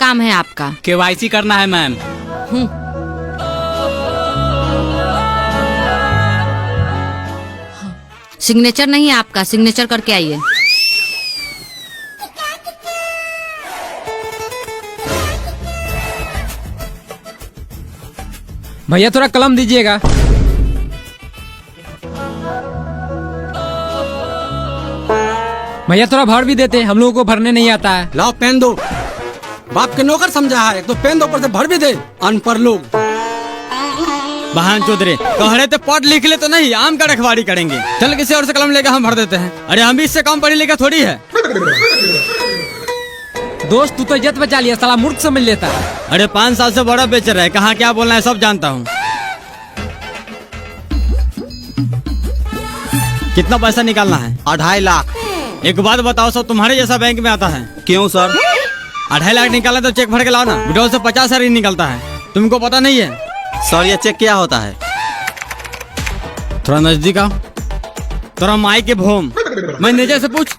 काम है आपका? KYC करना है मैम। सिग्नेचर नहीं है आपका, सिग्नेचर करके आइए। भैया थोड़ा कलम दीजिएगा। भैया थोड़ा भर भी देते, हम लोगों को भरने नहीं आता है। लाओ पेन दो, बाप के नौकर समझा है तो पेन दो, ऊपर से भर भी दे। अनपढ़ लोग। बहन चौधरी कहरे तो पढ़ लिख ले तो नहीं, आम का रखवाड़ी करेंगे। चल किसी और से कलम लेकर हम भर देते हैं। अरे हम भी इससे कम पढ़ी लिखा थोड़ी है। दोस्त तू तो इज्जत बचा लिया, साला मूर्ख समझ लेता है। अरे 5 साल से बड़ा बेचर है, कहाँ क्या बोलना है सब जानता हूँ। कितना पैसा निकालना है? 2.5 लाख। एक बात बताओ सर, तुम्हारे जैसा बैंक में आता है? क्यों सर? 2.5 लाख निकाला तो चेक भर के लाओ ना। विड्रॉल से 50,000 ही निकलता है, तुमको पता नहीं है? सर ये चेक क्या होता है? थोड़ा नजदीक आओ, थोड़ा माई के भोम। मैनेजर से पूछ।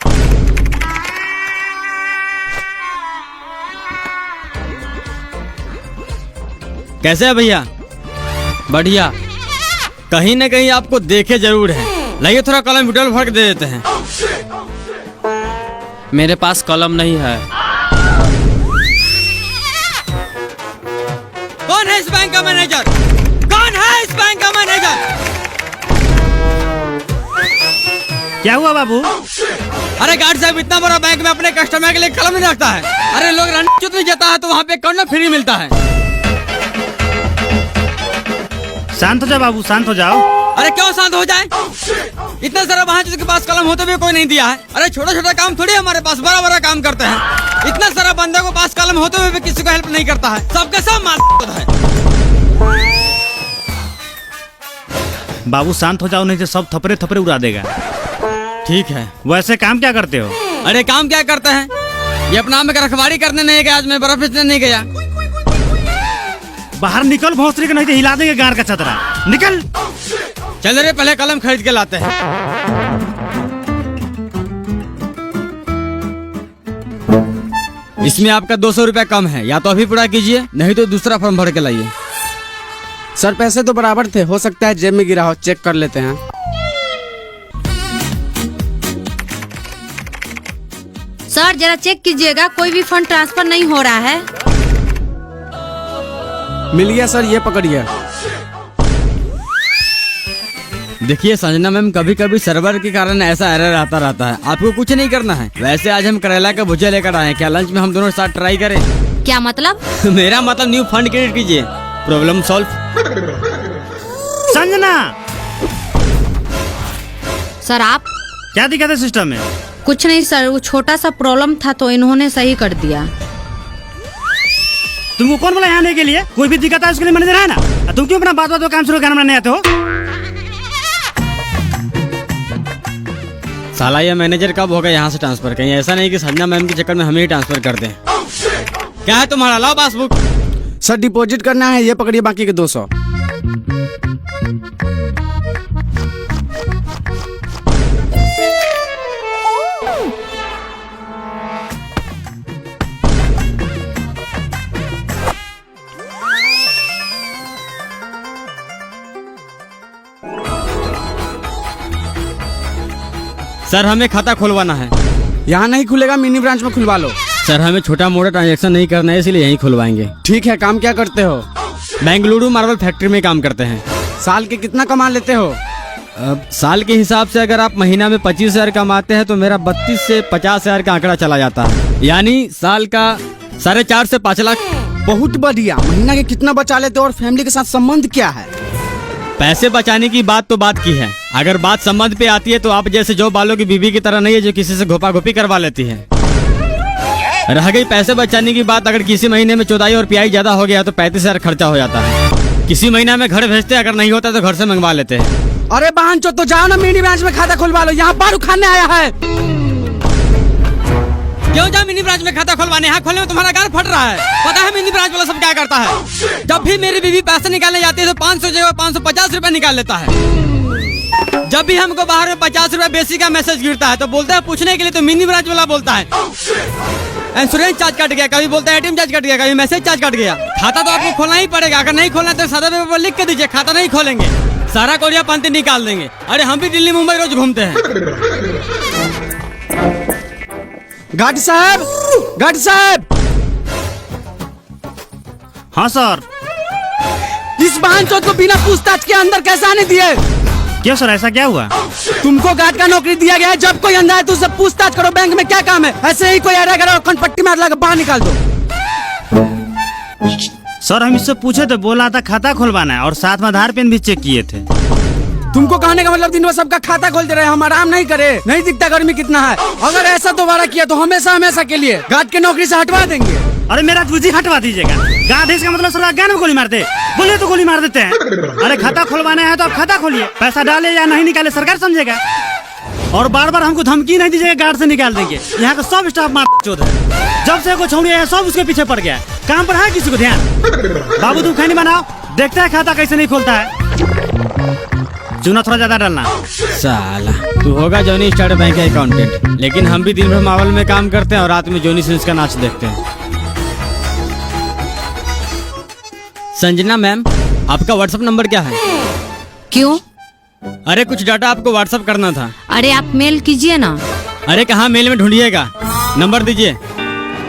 कैसे है भैया? बढ़िया। कहीं न कहीं आपको देखे जरूर है। लाइए थोड़ा कलम विड्रॉल भर के दे देते हैं। मेरे पास कलम नहीं है। कौन है इस बैंक का मैनेजर? कौन है इस बैंक का मैनेजर? क्या हुआ बाबू? अरे गार्ड साहब, इतना बड़ा बैंक में अपने कस्टमर के लिए कलम नहीं रखता है। अरे लोग रणनीति में जाता है तो वहाँ पे कलम फ्री मिलता है। शांत हो जाओ बाबू, शांत हो जाओ। अरे क्यों शांत हो जाए? इतना सारा वहाँ जिसके पास कलम होते हुए कोई नहीं दिया है। अरे छोटा छोटा काम थोड़ी हमारे पास, बड़ा बड़ा काम करते हैं। इतना सारा बंदे को पास कलम होते हुए भी किसी को हेल्प नहीं करता है। सबके सब मार है। बाबू शांत हो जाओ, नहीं तो सब थपरे थपरे उड़ा देगा। ठीक है। वैसे काम क्या करते हो? अरे काम क्या करते हैं, ये अपना में रखवाड़ी करने नहीं गया, आज मैं बर्फ बेचने नहीं गया। बाहर निकल भोसड़ी के, नहीं तो हिला देंगे गार का छतरा। निकल। चल रे, पहले कलम खरीद के लाते हैं। इसमें आपका 200 रुपया कम है, या तो अभी पूरा कीजिए, नहीं तो दूसरा फॉर्म भर के लाइए। सर पैसे तो बराबर थे, हो सकता है जेब में गिरा हो, चेक कर लेते हैं। सर जरा चेक कीजिएगा, कोई भी फंड ट्रांसफर नहीं हो रहा है। मिल गया सर, ये पकड़िए। देखिए संजना मैम, कभी कभी सर्वर के कारण ऐसा एरर आता रहता है। आपको कुछ नहीं करना है। वैसे आज हम करेला का भुजिया लेकर आए हैं, क्या लंच में हम दोनों साथ ट्राई करें? क्या मतलब? मेरा मतलब न्यू फंड क्रिएट कीजिए, प्रॉब्लम सॉल्व। संजना, सर आप? क्या दिक्कत है सिस्टम में? कुछ नहीं सर, वो छोटा सा प्रॉब्लम था तो इन्होंने सही कर दिया। तुमको कौन बोला यहाँ आने के लिए? कोई भी दिक्कत है उसके लिए मैनेजर है ना। तुम क्यों अपना बात बात काम शुरू करना नहीं आते हो? साला ये मैनेजर कब होगा यहाँ से ट्रांसफर? कहीं ऐसा नहीं कि संजना मैम के चक्कर में हमें ही ट्रांसफर कर दें। क्या है तुम्हारा? लाओ पासबुक। सर डिपॉजिट करना है, ये पकड़िए बाकी के 200। सर हमें खाता खुलवाना है। यहाँ नहीं खुलेगा, मिनी ब्रांच में खुलवा लो। सर हमें छोटा मोटा ट्रांजैक्शन नहीं करना है, इसलिए यहीं खुलवाएंगे। ठीक है, काम क्या करते हो? बेंगलुरु मार्बल फैक्ट्री में काम करते हैं। साल के कितना कमा लेते हो? साल के हिसाब से अगर आप महीना में 25,000 कमाते हैं तो मेरा 32 से 50,000 का आंकड़ा चला जाता है, यानी साल का 4.5 से 5 लाख। बहुत बढ़िया। महीना के कितना बचा लेते हो और फैमिली के साथ संबंध क्या है? पैसे बचाने की बात तो बात की है, अगर बात संबंध पे आती है तो आप जैसे जो बालों की बीवी की तरह नहीं है जो किसी से घोपा घोपी करवा लेती है। रह गई पैसे बचाने की बात, अगर किसी महीने में चौदाई और पियाई ज्यादा हो गया तो 35,000 खर्चा हो जाता है। किसी महीना में घर भेजते, अगर नहीं होता तो घर से मंगवा लेते हैं। अरे बहन चो, तो जाओ ना मिनी ब्रांच में खाता खुलवा लो, यहाँ बारू खाने आया है। क्यों जाओ मिनी ब्रांच में खाता खुलवाने? यहाँ खोलने में तुम्हारा गाल फट रहा है। पता है मिनी ब्रांच वाला सब क्या करता है? जब भी मेरी बीवी पैसे निकालने जाती है तो 500 जगह 550 रुपए निकाल लेता है। जब भी हमको बाहर में 50 रुपए बेसी का मैसेज गिरता है तो बोलता है पूछने के लिए, तो मिनी ब्रांच वाला बोलता है इंश्योरेंस चार्ज कट गया, कभी बोलता है एटीएम चार्ज कट गया, कभी मैसेज चार्ज कट गया। खाता तो आपको खोलना ही पड़ेगा। अगर नहीं खोलना तो सादा पेपर पर लिख के दीजिए खाता नहीं खोलेंगे, सारा कोरिया पंती निकाल देंगे। अरे हम भी दिल्ली मुंबई रोज घूमते हैं। गार्ड साहब, गार्ड साहब, हाँ सर। इस बहन चोद को बिना पूछताछ के अंदर कैसे आने दिए? क्यों सर, ऐसा क्या हुआ? तुमको गार्ड का नौकरी दिया गया है, जब कोई अंदर आए तो उससे पूछताछ करो बैंक में क्या काम है। ऐसे ही कोई आ रहा कनपट्टी मार लगा बाहर निकाल दो। सर हम इससे पूछे तो बोला था खाता खुलवाना है और साथ में आधार पेन भी चेक किए थे। तुमको कहने का मतलब दिन भर सबका खाता खोलते रहे, हम आराम नहीं करे? नहीं दिखता गर्मी कितना है? अगर ऐसा दोबारा किया तो हमेशा हमेशा के लिए गार्ड की नौकरी से हटवा देंगे। अरे मेरा तुझी हटवा दीजिएगा। गार्ड का मतलब सर ज्ञान में गोली मारते, बोले तो गोली मार देते हैं। अरे खाता खुलवाना है तो आप खाता खोलिए, पैसा डाले या नहीं निकाले सरकार समझेगा। और बार बार हमको धमकी नहीं दीजिएगा, गार्ड से निकाल देंगे। यहाँ का सब स्टाफ मार चोद है। जब से को छोड़िए है सब उसके पीछे पड़ गया। काम पर है किसी को ध्यान? बाबू तुम खैनी बनाओ, देखते हैं खाता कैसे नहीं खोलता है। चूना थोड़ा ज्यादा डालना। साला तू होगा जॉनी स्टार्ट बैंक का अकाउंटेंट, लेकिन हम भी दिन भर मावल में काम करते हैं और रात में जॉनी सिंस का नाच देखते हैं। संजना मैम, आपका व्हाट्सएप नंबर क्या है? क्यों? अरे कुछ डाटा आपको व्हाट्सएप करना था। अरे आप मेल कीजिए ना। अरे कहाँ मेल में ढूंढिएगा, नंबर दीजिए,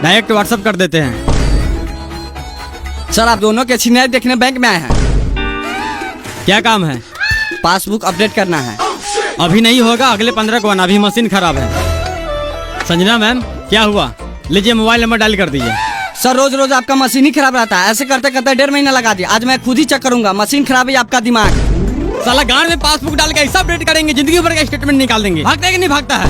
डायरेक्ट व्हाट्सएप कर देते हैं। सर आप दोनों के सीनियर देखने बैंक में आए हैं। क्या काम है? पासबुक अपडेट करना है। अभी नहीं होगा, अगले 15 को आना, अभी मशीन खराब है। संजना मैम क्या हुआ? लीजिए मोबाइल नंबर डायल कर दीजिए। सर रोज रोज आपका मशीन ही खराब रहता है, ऐसे करते करते 1.5 महीना लगा दिया। आज मैं खुद ही चेक करूंगा, मशीन खराब है आपका दिमाग। साला गांड में पासबुक डाल के ऐसा अपडेट करेंगे, जिंदगी भर का स्टेटमेंट निकाल देंगे। भागता है कि नहीं भागता है?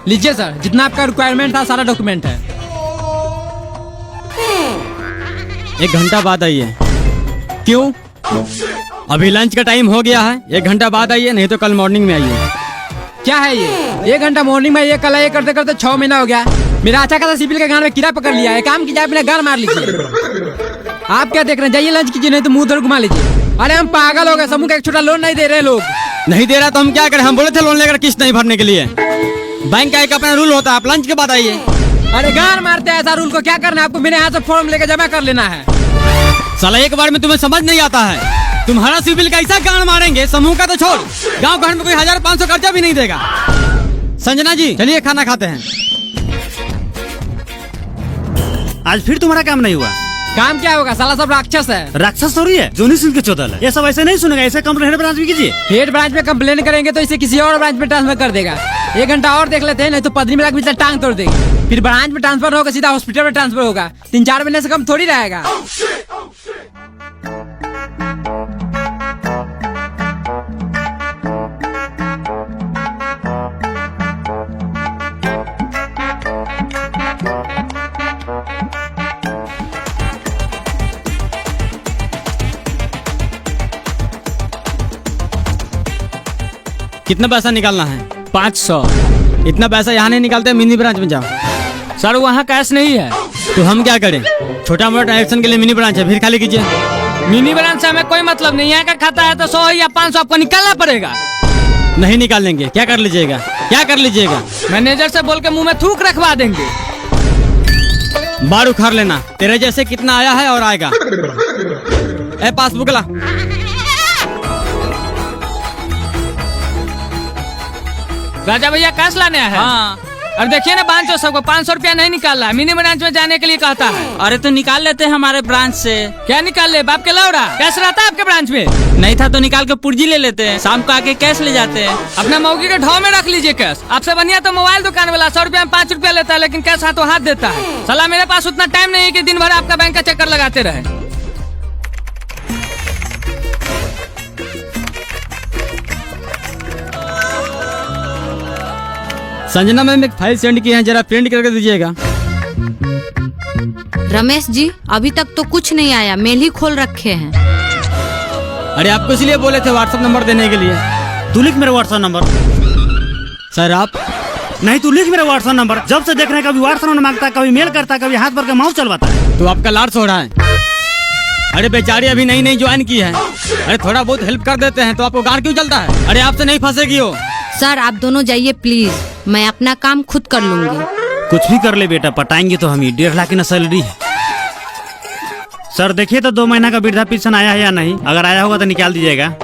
लीजिए सर, जितना आपका रिक्वायरमेंट था सारा डॉक्यूमेंट है। 1 घंटा बाद आइए। क्यों? अभी लंच का टाइम हो गया है, 1 घंटा बाद आइए, नहीं तो कल मॉर्निंग में आइए। क्या है ये? 1 घंटा मॉर्निंग में, ये कल ये करते करते 6 महीना हो गया। मेरा अच्छा खासा सिविल के गान में कीड़ा पकड़ लिया है। काम कीजिए, अपना गान मार लीजिए। आप क्या देख रहे हैं? जाइए लंच कीजिए, नहीं तो मुंह उधर घुमा लीजिए। अरे हम पागल हो गए, समूह का एक छोटा लोन नहीं दे रहे लोग। नहीं दे रहा तो हम क्या करें? हम बोले थे लोन लेकर किस्त नहीं भरने के लिए। बैंक का एक अपना रूल होता है, आप लंच के बाद आइए। अरे गान मारते हैं, ऐसा रूल को क्या करना है आपको? मेरे यहाँ से फॉर्म लेकर जमा कर लेना है। साला एक बार में तुम्हें समझ नहीं आता है। तुम्हारा सिविल कैसा गान मारेंगे, समूह का तो छोड़, गांव घर में कोई 1500 खर्चा भी नहीं देगा। संजना जी चलिए खाना खाते हैं। आज फिर तुम्हारा काम नहीं हुआ। काम क्या होगा? साला सब राक्षस है। राक्षस थोड़ी है, जोनी सिंह के चौदल है। ये सब ऐसे नहीं सुनेगा, ऐसे कंप्लेंट ब्रांच में कीजिए। हेड ब्रांच में कंप्लेन करेंगे तो इसे किसी और ब्रांच में ट्रांसफर कर देगा। 1 घंटा और देख लेते हैं, नहीं तो पदनी में लग टांग तोड़ देगी। फिर ब्रांच में ट्रांसफर होगा, सीधा हॉस्पिटल में ट्रांसफर होगा। 3-4 महीने से कम थोड़ी रहेगा। कितना पैसा निकालना है? 500। इतना पैसा यहाँ नहीं निकालते, मिनी ब्रांच में जाओ। सर वहाँ कैश नहीं है। तो हम क्या करें? छोटा मोटा ट्रांजेक्शन के लिए मिनी ब्रांच है, फिर खाली कीजिए। मिनी ब्रांच से हमें कोई मतलब नहीं है। का खाता है तो 100 या 500 आपको निकालना पड़ेगा। नहीं निकालेंगे। क्या कर लीजिएगा? क्या कर लीजिएगा? मैनेजर से बोल के मुंह में थूक रखवा देंगे। बार उखाड़ लेना, तेरे जैसे कितना आया है और आएगा। ए पासबुक ला। राजा भैया कैश लाने है। हाँ। और देखिए ना बांचो सबको 500 रुपया नहीं निकाल रहा। मिनी ब्रांच में जाने के लिए कहता है। अरे तो निकाल लेते हैं हमारे ब्रांच से। क्या निकाल ले? बाप के लौड़ा कैश रहता है आपके ब्रांच में? नहीं था तो निकाल के पुर्जी ले लेते हैं, शाम को आके कैश ले जाते हैं। अपना मौगी के ढाव में रख लीजिए कैश। आपसे बढ़िया तो मोबाइल दुकान वाला 100 रुपया में 5 रुपया लेता है, लेकिन कैश हाथों हाथ देता है। साला मेरे पास उतना टाइम नहीं है कि दिन भर आपका बैंक का चक्कर लगाते रहे। संजना मैम एक फाइल सेंड की है, जरा प्रिंट करके दीजिएगा। रमेश जी अभी तक तो कुछ नहीं आया, मेल ही खोल रखे हैं। अरे आपको इसलिए बोले थे व्हाट्सएप नंबर देने के लिए। तू लिख मेरा व्हाट्सएप नंबर। सर आप नहीं, तू लिख मेरा व्हाट्सएप नंबर। जब से देख रहे कभी व्हाट्सएप नंबर मांगता है, कभी मेल करता है, कभी हाथ भर के माउस चलवाता है। तो आपका लाड़ सो रहा है। अरे बेचारी अभी नई ज्वाइन की है। अरे थोड़ा बहुत हेल्प कर देते हैं तो आपको गाड़ क्यों चलता है? अरे आपसे नहीं फंसेगी हो। सर आप दोनों जाइए प्लीज, मैं अपना काम खुद कर लूंगी। कुछ भी कर ले बेटा, पटाएंगे तो हम ही। 1.5 लाख की ना सैलरी है। सर देखिए तो 2 महीना का वृद्धा पेंशन आया है या नहीं, अगर आया होगा तो निकाल दीजिएगा।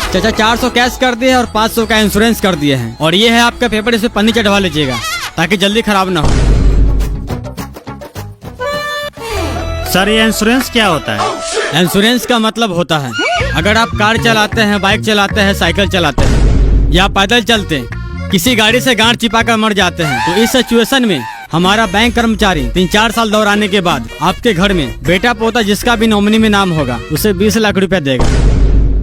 चाचा 400 कैश कर दिए और 500 का इंश्योरेंस कर दिए हैं, और ये है आपका पेपर, इसे पन्नी चढ़वा लीजिएगा ताकि जल्दी खराब ना हो। सर ये इंश्योरेंस क्या होता है? इंश्योरेंस का मतलब होता है अगर आप कार चलाते हैं, बाइक चलाते हैं, साइकिल चलाते हैं या पैदल चलते किसी गाड़ी से गांठ चिपा कर मर जाते हैं, तो इस सिचुएशन में हमारा बैंक कर्मचारी 3-4 साल दौराने के बाद आपके घर में बेटा पोता जिसका भी नॉमिनी में नाम होगा उसे 20 लाख रुपया देगा।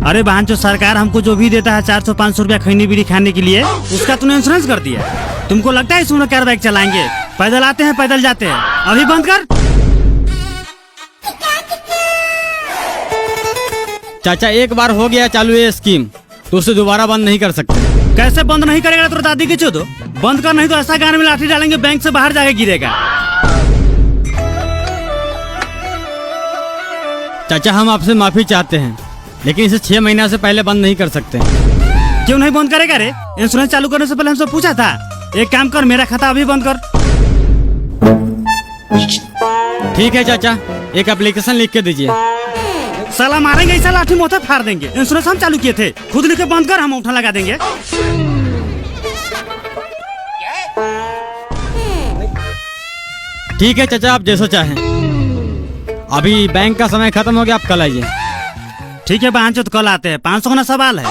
अरे बहन, जो सरकार हमको जो भी देता है 400-500 रुपया खैनी बीड़ी खाने के लिए, उसका तूने इंश्योरेंस कर दिया। तुमको लगता है इस उम्र कार बाइक चलाएंगे? पैदल आते हैं, पैदल जाते हैं। अभी बंद कर। चाचा एक बार हो गया चालू ये स्कीम तो उसे दोबारा बंद नहीं कर सकते। कैसे बंद नहीं करेगा? तो दादी की चोदो बंद कर, नहीं तो ऐसा गाने में लाठी डालेंगे बैंक से बाहर जाके गिरेगा। चाचा हम आपसे माफी चाहते हैं, लेकिन इसे 6 महीना से पहले बंद नहीं कर सकते। क्यों नहीं बंद करेगा रे? इंश्योरेंस चालू करने से पहले हमसे पूछा था। एक काम कर, मेरा खाता अभी बंद कर। ठीक है चाचा, एक एप्लीकेशन लिख के दीजिए। साला मारेंगे ऐसा लाठी मोथा फाड़ देंगे। इंश्योरेंस हम चालू किए थे, खुद लिख के बंद कर, हम उठा लगा देंगे। ठीक है चाचा, आप जैसा चाहें। अभी बैंक का समय खत्म हो गया, आप कल आइए। ठीक है बहन चोद, कल आते हैं। 500 का ना सवाल है।